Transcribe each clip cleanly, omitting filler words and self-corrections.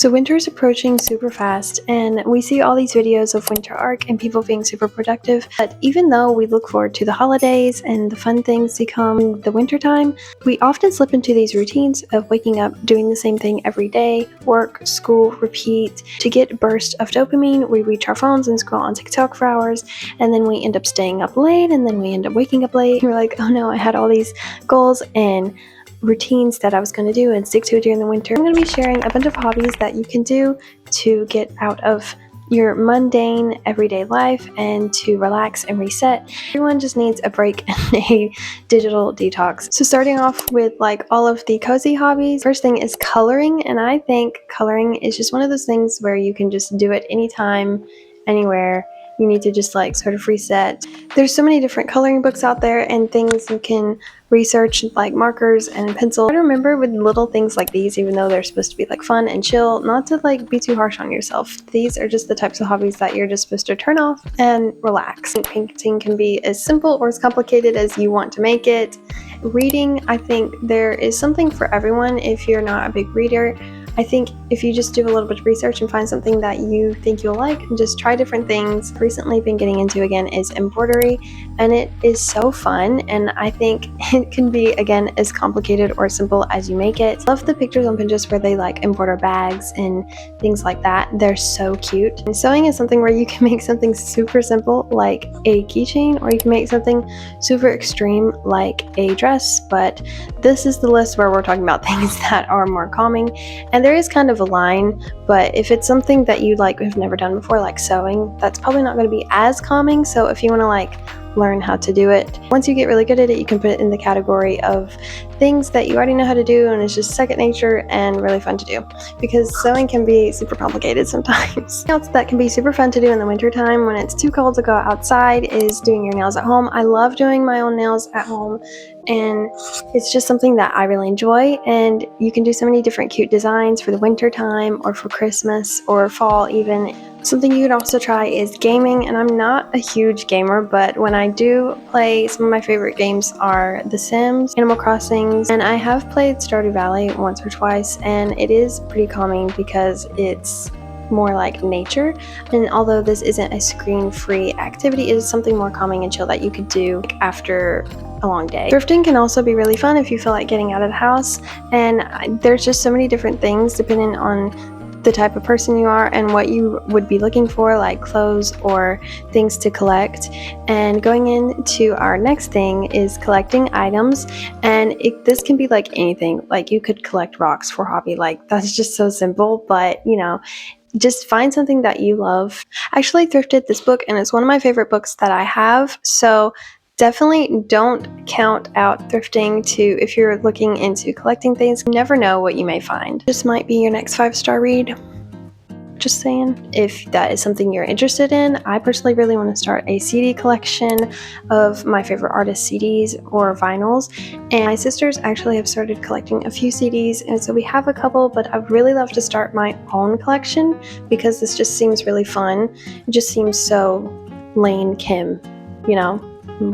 So winter is approaching super fast, and we see all these videos of winter arc and people being super productive. But even though we look forward to the holidays and the fun things to come the winter time, we often slip into these routines of waking up, doing the same thing every day, work, school, repeat. To get a burst of dopamine, we reach our phones and scroll on TikTok for hours, and then we end up staying up late, and then we end up waking up late. We're like, oh no, I had all these goals and routines that I was going to do and stick to it during the winter. I'm going to be sharing a bunch of hobbies that you can do to get out of your mundane everyday life and to relax and reset. Everyone just needs a break and a digital detox. So starting off with like all of the cozy hobbies, first thing is coloring, and I think coloring is just one of those things where you can just do it anytime, anywhere. You need to just like sort of reset. There's so many different coloring books out there and things you can research, like markers and pencils. I remember with little things like these, even though they're supposed to be like fun and chill, not to like be too harsh on yourself. These are just the types of hobbies that you're just supposed to turn off and relax. Painting can be as simple or as complicated as you want to make it. Reading, I think there is something for everyone if you're not a big reader. I think if you just do a little bit of research and find something that you think you'll like, and just try different things. Recently been getting into again is embroidery, and it is so fun, and I think it can be again as complicated or simple as you make it. Love the pictures on Pinterest where they like embroider bags and things like that. They're so cute. And sewing is something where you can make something super simple like a keychain, or you can make something super extreme like a dress, but this is the list where we're talking about things that are more calming. And there is kind of a line, but if it's something that you like have never done before, like sewing, that's probably not going to be as calming. So if you want to like learn how to do it, once you get really good at it, you can put it in the category of things that you already know how to do, and it's just second nature and really fun to do, because sewing can be super complicated sometimes. Something else that can be super fun to do in the winter time when it's too cold to go outside is doing your nails at home. I love doing my own nails at home, and it's just something that I really enjoy, and you can do so many different cute designs for the winter time or for Christmas or fall even. Something you can also try is gaming, and I'm not a huge gamer, but when I do play, some of my favorite games are The Sims, Animal Crossing, and I have played Stardew Valley once or twice, and it is pretty calming because it's more like nature. And although this isn't a screen-free activity, it is something more calming and chill that you could do after a long day. Thrifting can also be really fun if you feel like getting out of the house, and there's just so many different things depending on the type of person you are and what you would be looking for, like clothes or things to collect. And going into our next thing is collecting items, and this can be like anything. Like you could collect rocks for hobby, like that's just so simple, but you know, just find something that you love. I actually thrifted this book, and it's one of my favorite books that I have, so definitely don't count out thrifting if you're looking into collecting things. You never know what you may find. This might be your next 5-star read. Just saying. If that is something you're interested in, I personally really want to start a CD collection of my favorite artists' CDs or vinyls, and my sisters actually have started collecting a few CDs, and so we have a couple, but I'd really love to start my own collection because this just seems really fun. It just seems so Lane Kim, you know?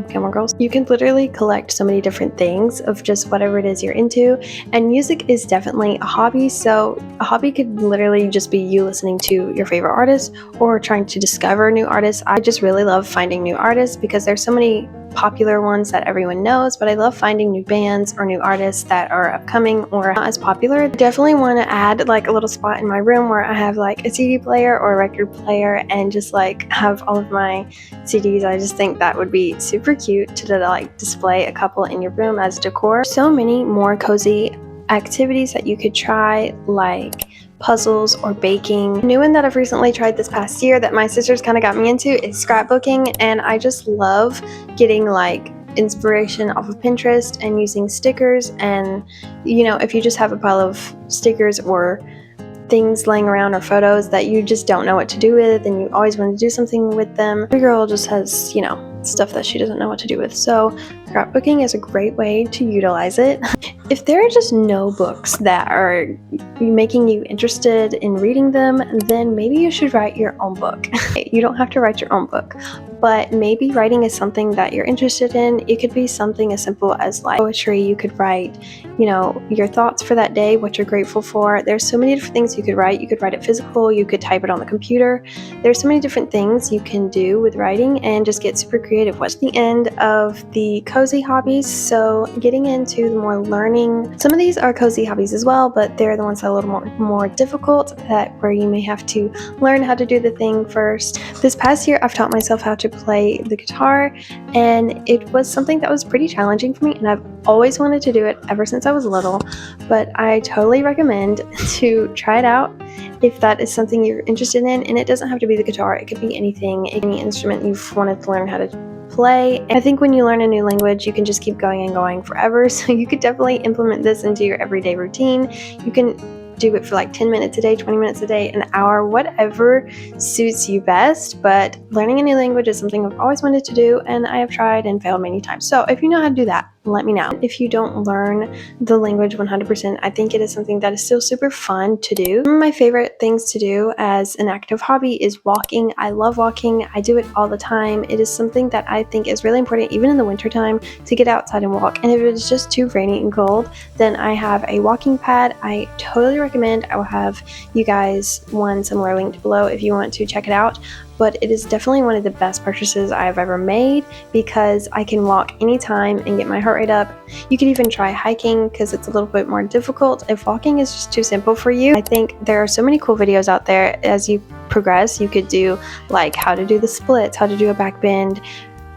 Gilmore Girls. You can literally collect so many different things of just whatever it is you're into, and music is definitely a hobby. So a hobby could literally just be you listening to your favorite artists or trying to discover new artists. I just really love finding new artists because there's so many popular ones that everyone knows, but I love finding new bands or new artists that are upcoming or not as popular. I definitely want to add like a little spot in my room where I have like a CD player or a record player and just like have all of my CDs. I just think that would be super cute to like display a couple in your room as decor. So many more cozy activities that you could try, like puzzles or baking. A new one that I've recently tried this past year that my sisters kind of got me into is scrapbooking, and I just love getting like inspiration off of Pinterest and using stickers. And you know, if you just have a pile of stickers or things laying around or photos that you just don't know what to do with and you always want to do something with them, every girl just has, you know, stuff that she doesn't know what to do with. So scrapbooking is a great way to utilize it. If there are just no books that are making you interested in reading them, then maybe you should write your own book. You don't have to write your own book, but maybe writing is something that you're interested in. It could be something as simple as like poetry. You could write, your thoughts for that day, what you're grateful for. There's so many different things you could write. You could write it physical, you could type it on the computer. There's so many different things you can do with writing and just get super creative. What's the end of the cozy hobbies? So getting into the more learning. Some of these are cozy hobbies as well, but they're the ones that are a little more difficult, where you may have to learn how to do the thing first. This past year, I've taught myself how to play the guitar, and it was something that was pretty challenging for me, and I've always wanted to do it ever since I was little, but I totally recommend to try it out if that is something you're interested in. And it doesn't have to be the guitar, it could be anything, any instrument you've wanted to learn how to play. I think when you learn a new language, you can just keep going and going forever, so you could definitely implement this into your everyday routine. You can do it for like 10 minutes a day, 20 minutes a day, an hour, whatever suits you best. But learning a new language is something I've always wanted to do, and I have tried and failed many times. So if you know how to do that, let me know. If you don't learn the language 100%, I think it is something that is still super fun to do. One of my favorite things to do as an active hobby is walking. I love walking. I do it all the time. It is something that I think is really important, even in the wintertime, to get outside and walk. And if it's just too rainy and cold, then I have a walking pad. I totally recommend. I will have you guys one similar linked below if you want to check it out. But it is definitely one of the best purchases I've ever made, because I can walk anytime and get my heart rate up. You could even try hiking, because it's a little bit more difficult if walking is just too simple for you. I think there are so many cool videos out there. As you progress, you could do like how to do the splits, how to do a back bend.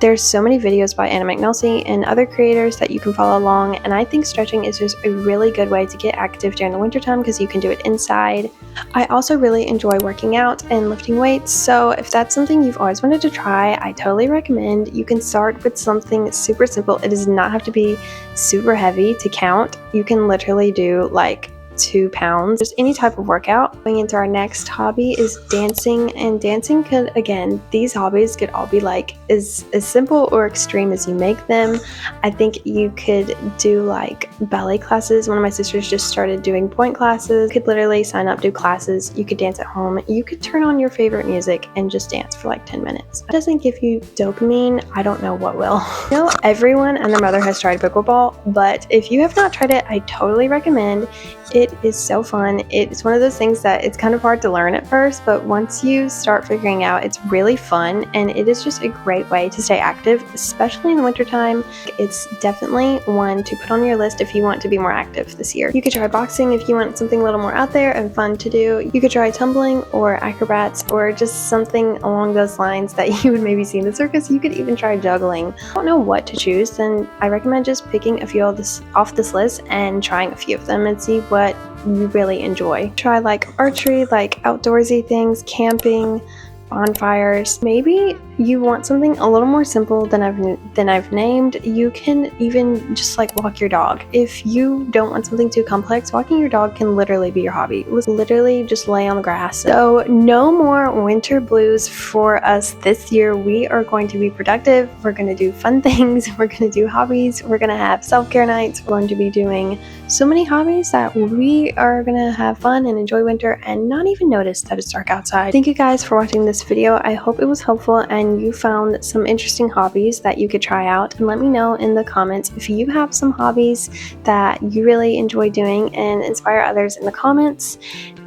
There's so many videos by Anna McNulty and other creators that you can follow along, and I think stretching is just a really good way to get active during the wintertime, because you can do it inside. I also really enjoy working out and lifting weights, so if that's something you've always wanted to try, I totally recommend. You can start with something super simple. It does not have to be super heavy to count. You can literally do like 2 pounds, just any type of workout. Going into our next hobby is dancing, and dancing could, again, these hobbies could all be like as simple or extreme as you make them. I think you could do like ballet classes. One of my sisters just started doing point classes. You could literally sign up, do classes. You could dance at home. You could turn on your favorite music and just dance for like 10 minutes. If it doesn't give you dopamine, I don't know what will. I know everyone and their mother has tried pickleball, but if you have not tried it, I totally recommend. It is so fun. It's one of those things that it's kind of hard to learn at first, but once you start figuring out, it's really fun, and it is just a great way to stay active, especially in the wintertime. It's definitely one to put on your list if you want to be more active this year. You could try boxing if you want something a little more out there and fun to do. You could try tumbling or acrobats, or just something along those lines that you would maybe see in the circus. You could even try juggling. I don't know what to choose, then I recommend just picking a few of this off this list and trying a few of them and see what you really enjoy. Try like archery, like outdoorsy things, camping, bonfires. Maybe you want something a little more simple than I've named. You can even just like walk your dog. If you don't want something too complex, walking your dog can literally be your hobby. Literally just lay on the grass. So no more winter blues for us this year. We are going to be productive. We're going to do fun things. We're going to do hobbies. We're going to have self-care nights. We're going to be doing so many hobbies that we are going to have fun and enjoy winter and not even notice that it's dark outside. Thank you guys for watching this video. I hope it was helpful and you found some interesting hobbies that you could try out, and let me know in the comments if you have some hobbies that you really enjoy doing, and inspire others in the comments.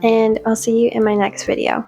And I'll see you in my next video.